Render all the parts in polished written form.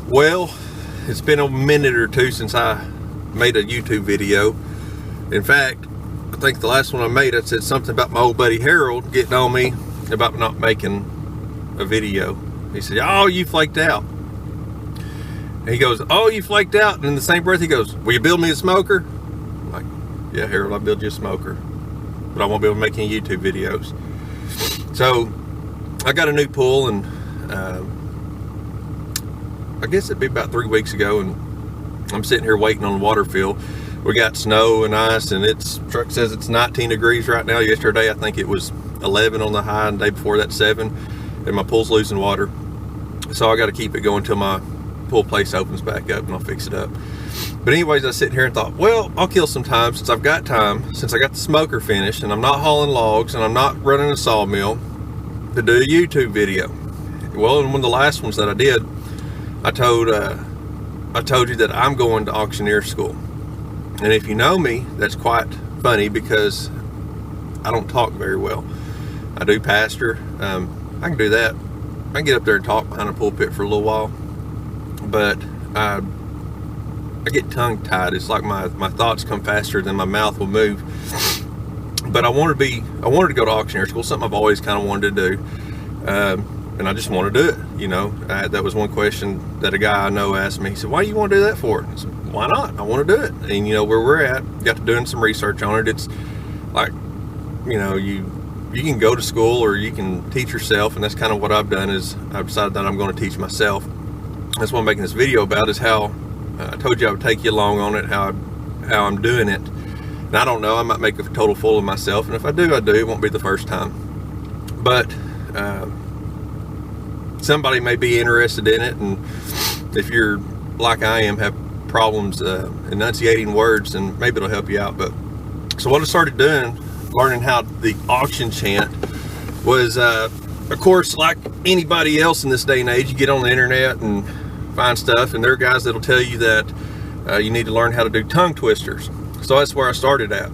Well, it's been a minute or two since I made a YouTube video. In fact, I think the last one I made, I said something about my old buddy Harold getting on me about not making a video. He said, "Oh, you flaked out." And he goes, "Oh, you flaked out." And in the same breath, he goes, "Will you build me a smoker?" I'm like, "Yeah, Harold, I'll build you a smoker, but I won't be able to make any YouTube videos." So I got a new pool, and I guess it'd be about 3 weeks ago, and I'm sitting here waiting on the water fill. We got snow and ice, and its truck says it's 19 degrees right now. Yesterday, I think it was 11 on the high, and the day before that 7, and my pool's losing water. So I got to keep it going until my pool place opens back up, and I'll fix it up. But anyways, I was sitting here and thought, well, I'll kill some time since I've got time, since I got the smoker finished, and I'm not hauling logs, and I'm not running a sawmill, to do a YouTube video. Well, and one of the last ones that I did, I told you that I'm going to auctioneer school. And if you know me, that's quite funny because I don't talk very well. I do pastor. I can do that. I can get up there and talk behind a pulpit for a little while. But I get tongue tied. It's like my thoughts come faster than my mouth will move. But I wanted to go to auctioneer school, something I've always kind of wanted to do. And I just want to do it, you know. That was one question that a guy I know asked me. He said, "Why do you want to do that for?" I said, "Why not? I want to do it." And you know where we're at, got to doing some research on it. It's like, you know, you can go to school or you can teach yourself, and that's kind of what I've done. Is I've decided that I'm going to teach myself. That's what I'm making this video about, is how I told you I would take you along on it, how I'm doing it. And I don't know, I might make a total fool of myself, and if I do, I do. It won't be the first time. But somebody may be interested in it, and if you're like I am, have problems enunciating words, then maybe it'll help you out. But so what I started doing, learning how the auction chant was, of course, like anybody else in this day and age, you get on the internet and find stuff, and there are guys that'll tell you that you need to learn how to do tongue twisters. So that's where I started at.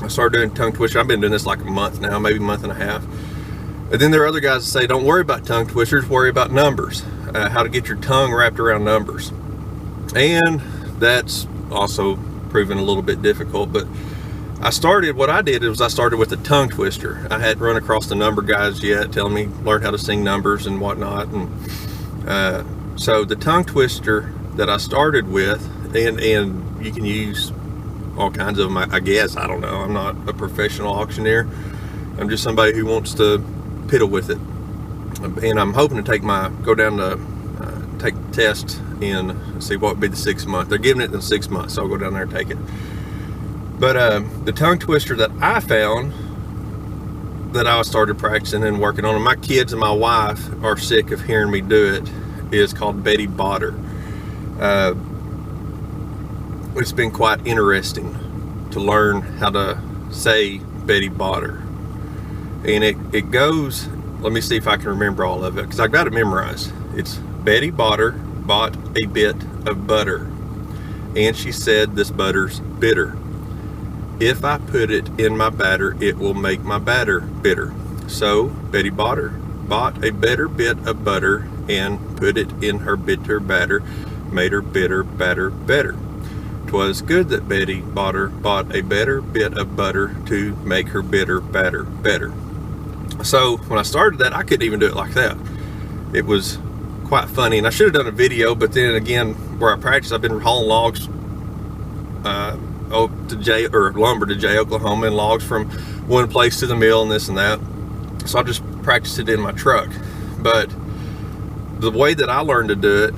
I started doing tongue twisters. I've been doing this like a month now, maybe a month and a half. And then there are other guys that say, don't worry about tongue twisters, worry about numbers, how to get your tongue wrapped around numbers. And that's also proven a little bit difficult. But what I did was I started with a tongue twister. I hadn't run across the number guys yet telling me learn how to sing numbers and whatnot. And so the tongue twister that I started with, and you can use all kinds of them, I guess. I don't know. I'm not a professional auctioneer. I'm just somebody who wants to piddle with it. And I'm hoping to go down to take the test in, see what would be the 6th month. They're giving it in the 6th month, so I'll go down there and take it. But the tongue twister that I found, that I started practicing and working on, and my kids and my wife are sick of hearing me do it, is called Betty Botter. It's been quite interesting to learn how to say Betty Botter. And it goes, let me see if I can remember all of it, because I've got it memorized. It's Betty Botter bought a bit of butter, and she said, "This butter's bitter. If I put it in my batter, it will make my batter bitter." So Betty Botter bought a better bit of butter and put it in her bitter batter, made her bitter batter better. 'Twas good that Betty Botter bought a better bit of butter to make her bitter batter better. So when I started that, I couldn't even do it like that. It was quite funny, and I should have done a video, but then again, where I practice, I've been hauling logs lumber to Jay, Oklahoma, and logs from one place to the mill and this and that. So I just practiced it in my truck. But the way that I learned to do it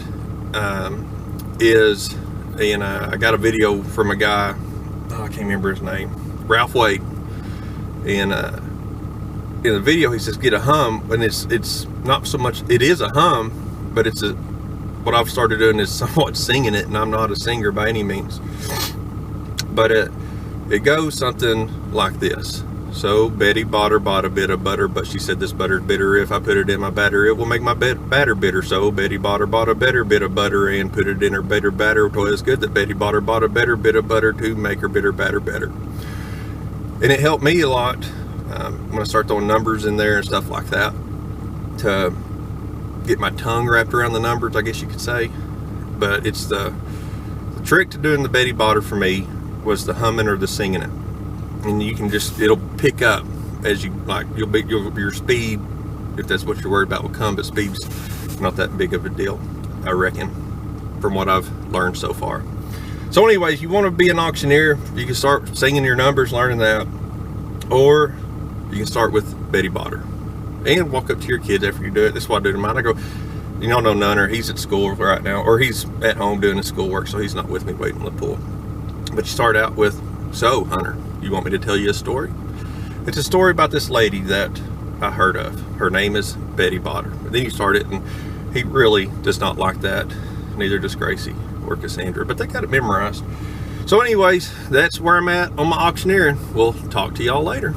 is, and I got a video from a guy, I can't remember his name, Ralph Wade, and in the video he says get a hum, and it's not so much, it is a hum, but what I've started doing is somewhat singing it, and I'm not a singer by any means. But it goes something like this. So Betty Botter bought a bit of butter, but she said, "This butter's bitter. If I put it in my batter, it will make my batter bitter." So Betty Botter bought a better bit of butter and put it in her bitter batter. It was good that Betty Botter bought a better bit of butter to make her bitter batter better. And it helped me a lot when I start throwing numbers in there and stuff like that, to get my tongue wrapped around the numbers, I guess you could say. but it's the trick to doing the Betty Botter for me was the humming or the singing it. And you can just, it'll pick up as you like, your speed, if that's what you're worried about, will come, but speed's not that big of a deal, I reckon, from what I've learned so far. So anyways, you want to be an auctioneer, you can start singing your numbers, learning that, or you can start with Betty Botter and walk up to your kids after you do it. This is what I do to mine. I go, you don't know Nunner, he's at school right now, or he's at home doing his schoolwork, so he's not with me waiting on the pool. But you start out with, so Hunter, you want me to tell you a story? It's a story about this lady that I heard of. Her name is Betty Botter. But then you start it, and he really does not like that. Neither does Gracie or Cassandra, but they got it memorized. So anyways, that's where I'm at on my auctioneering. We'll talk to y'all later.